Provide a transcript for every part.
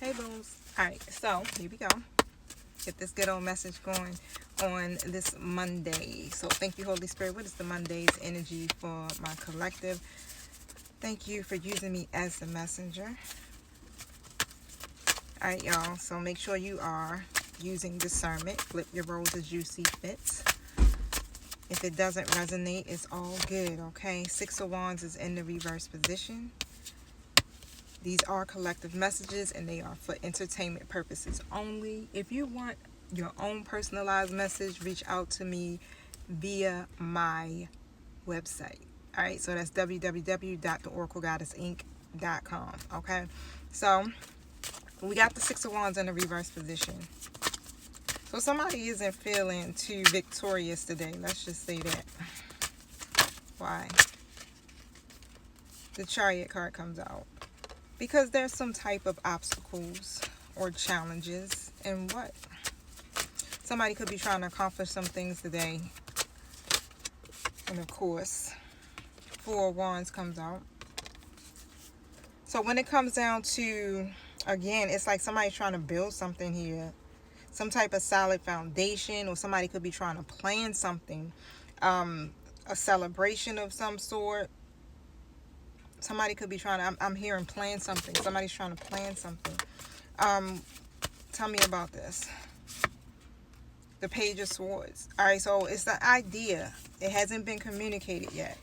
Hey, booms. All right, so here we go. Get this good old message going on this Monday. So thank you, Holy Spirit. What is the Monday's energy for my collective? Thank you for using me as the messenger. All right, y'all. So make sure you are using discernment. Flip your roles as you see fit. If it doesn't resonate, it's all good, okay? 6 of Wands is in the reverse position. These are collective messages and they are for entertainment purposes only. If you want your own personalized message, reach out to me via my website. All right, so that's www.theoraclegoddessinc.com. Okay, so we got the 6 of Wands in the reverse position. So somebody isn't feeling too victorious today. Let's just say that. Why? The Chariot card comes out. Because there's some type of obstacles or challenges. And what? Somebody could be trying to accomplish some things today. And of course, 4 of Wands comes out. So when it comes down to, again, it's like somebody's trying to build something here. Some type of solid foundation, or somebody could be trying to plan something. A celebration of some sort. Somebody could be trying to, I'm hearing plan something. Somebody's trying to plan something. Tell me about this. The Page of Swords. All right, so it's the idea. It hasn't been communicated yet.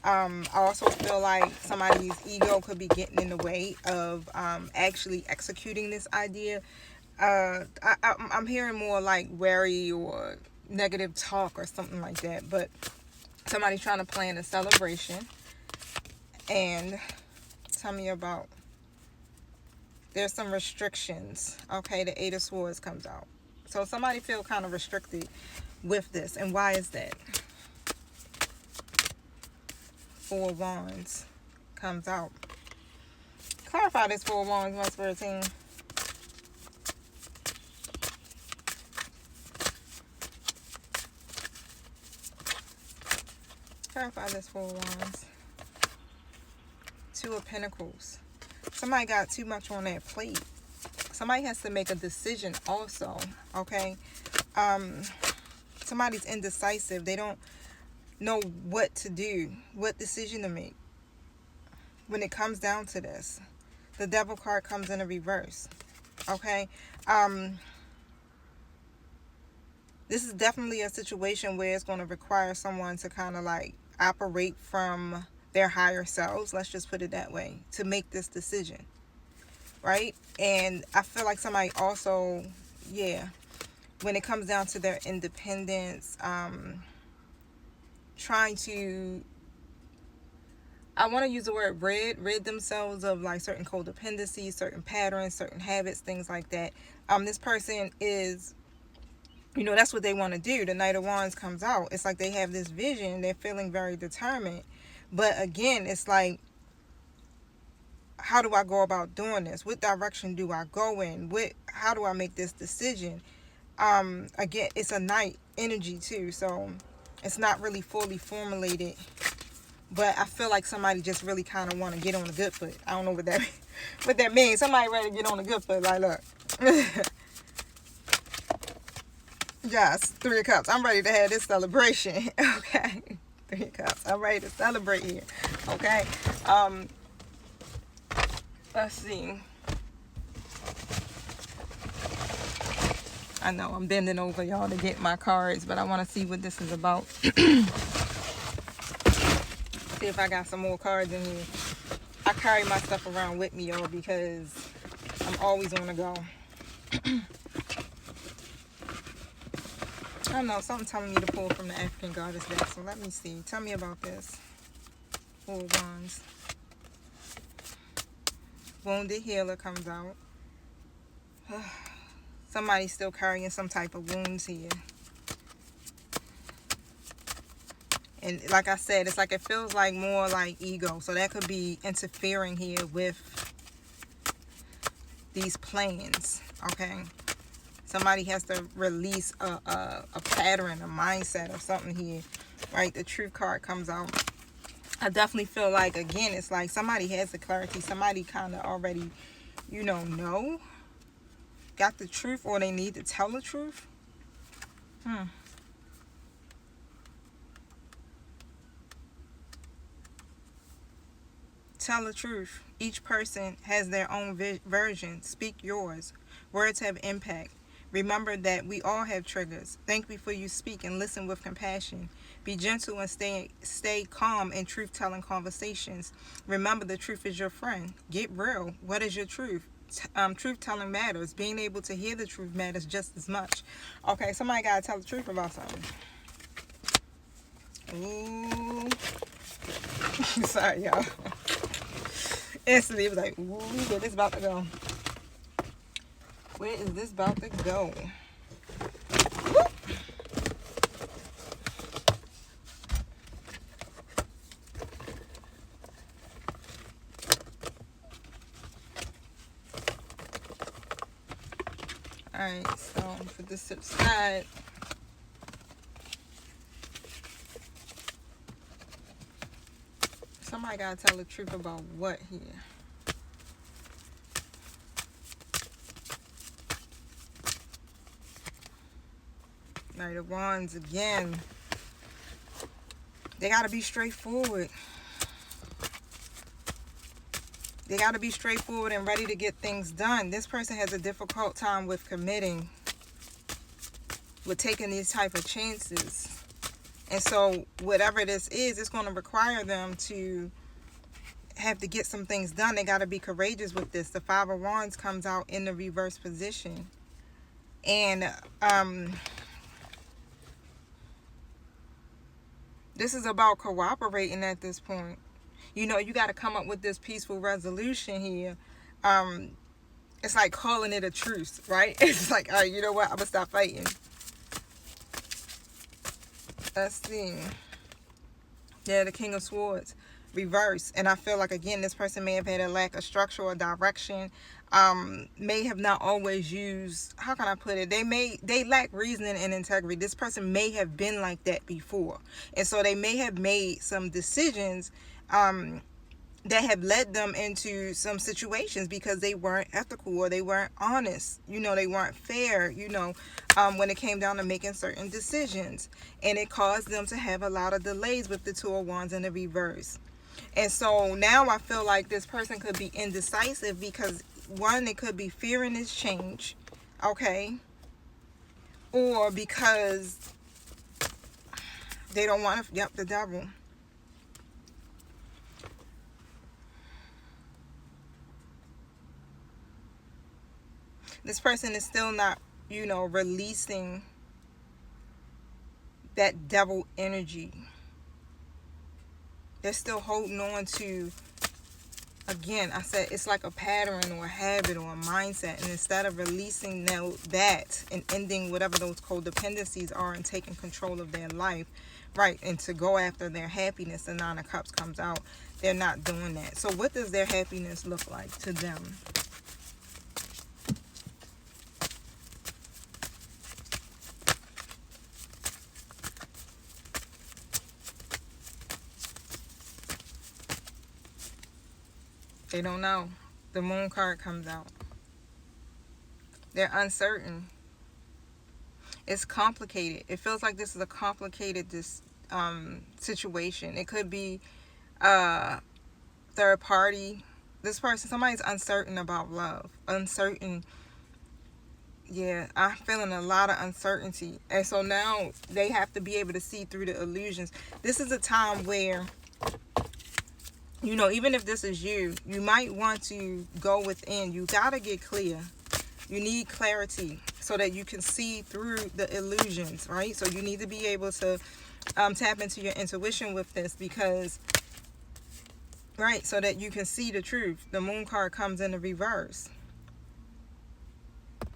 I also feel like somebody's ego could be getting in the way of actually executing this idea. I'm hearing more like worry or negative talk or something like that. But somebody's trying to plan a celebration. And tell me about, there's some restrictions. Okay, the 8 of Swords comes out. So somebody feel kind of restricted with this. And why is that? 4 of Wands comes out. Clarify this 4 of Wands, my spirit team. Clarify this 4 of Wands. 2 of Pentacles. Somebody got too much on their plate. Somebody has to make a decision also, okay? Somebody's indecisive. They don't know what to do, what decision to make. When it comes down to this, the Devil card comes in a reverse, okay? This is definitely a situation where it's going to require someone to kind of like operate from their higher selves, let's just put it that way, to make this decision, right? And I feel like somebody also, when it comes down to their independence, trying to, I want to use the word rid themselves of like certain codependencies, certain patterns, certain habits, things like that. This person is, that's what they want to do. The Knight of Wands comes out. It's like they have this vision. They're feeling very determined. But again, it's like, how do I go about doing this? What direction do I go in? How do I make this decision? Again, it's a night energy too, so it's not really fully formulated. But I feel like somebody just really kind of want to get on the good foot. I don't know what that means. Somebody ready to get on the good foot. Like, look. Yes, 3 of Cups. I'm ready to have this celebration. Okay. 3 of Cups. I'm ready to celebrate here. Okay. Let's see. I know I'm bending over, y'all, to get my cards, but I want to see what this is about. See if I got some more cards in here. I carry my stuff around with me, y'all, because I'm always on the go. I don't know, something telling me to pull from the African Goddess deck, so let me see. Tell me about this. 4 of Wands. Wounded Healer comes out. Somebody's still carrying some type of wounds here. And like I said, it's like it feels like more like ego. So that could be interfering here with these plans, okay? Somebody has to release a pattern, a mindset or something here, right? The Truth card comes out. I definitely feel like, again, it's like somebody has the clarity. Somebody kind of already know, got the truth, or they need to tell the truth. Tell the truth. Each person has their own version. Speak yours. Words have impact. Remember that we all have triggers. Think before you speak and listen with compassion. Be gentle and stay calm in truth-telling conversations. Remember, the truth is your friend. Get real. What is your truth? Truth-telling matters. Being able to hear the truth matters just as much. Okay, somebody got to tell the truth about something. Ooh. Sorry, y'all. Instantly, it was like, ooh, where this about to go? Where is this about to go? Whoop. Alright, so for this side, somebody gotta tell the truth about what here? Knight of Wands again. They gotta be straightforward. They gotta be straightforward and ready to get things done. This person has a difficult time with committing, with taking these type of chances. And so whatever this is, it's going to require them to have to get some things done. They got to be courageous with this. The Five of Wands comes out in the reverse position. And this is about cooperating at this point. You got to come up with this peaceful resolution here. It's like calling it a truce, right? It's like, all right, you know what? I'm going to stop fighting. Let's see. Yeah, the King of Swords. Reverse. And I feel like, again, this person may have had a lack of structure or direction. May have not always used, how can I put it? They lack reasoning and integrity. This person may have been like that before. And so they may have made some decisions that have led them into some situations because they weren't ethical or they weren't honest. They weren't fair, when it came down to making certain decisions. And it caused them to have a lot of delays with the Two of Wands in the reverse. And so now I feel like this person could be indecisive because, one, they could be fearing this change, okay? Or because they don't want to, the devil. This person is still not, releasing that devil energy. They're still holding on to, again, I said it's like a pattern or a habit or a mindset. And instead of releasing that and ending whatever those codependencies are and taking control of their life, right, and to go after their happiness, the Nine of Cups comes out, they're not doing that. So what does their happiness look like to them? They don't know. The Moon card comes out. They're uncertain. It's complicated. It feels like this is a complicated situation. It could be third party. This person, somebody's uncertain about love. Uncertain. Yeah, I'm feeling a lot of uncertainty. And so now they have to be able to see through the illusions. This is a time where, even if this is you might want to go within. You got to get clear. You need clarity so that you can see through the illusions, right? So you need to be able to tap into your intuition with this because, right, so that you can see the truth. The Moon card comes in the reverse.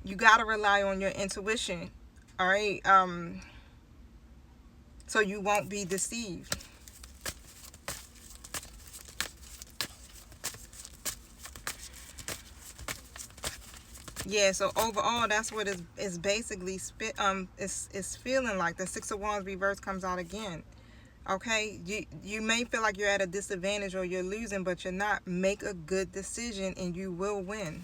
You got to rely on your intuition, all right? So you won't be deceived. Yeah, so overall, that's what it's basically it's feeling like. The Six of Wands reverse comes out again. Okay, you may feel like you're at a disadvantage or you're losing, but you're not. Make a good decision and you will win.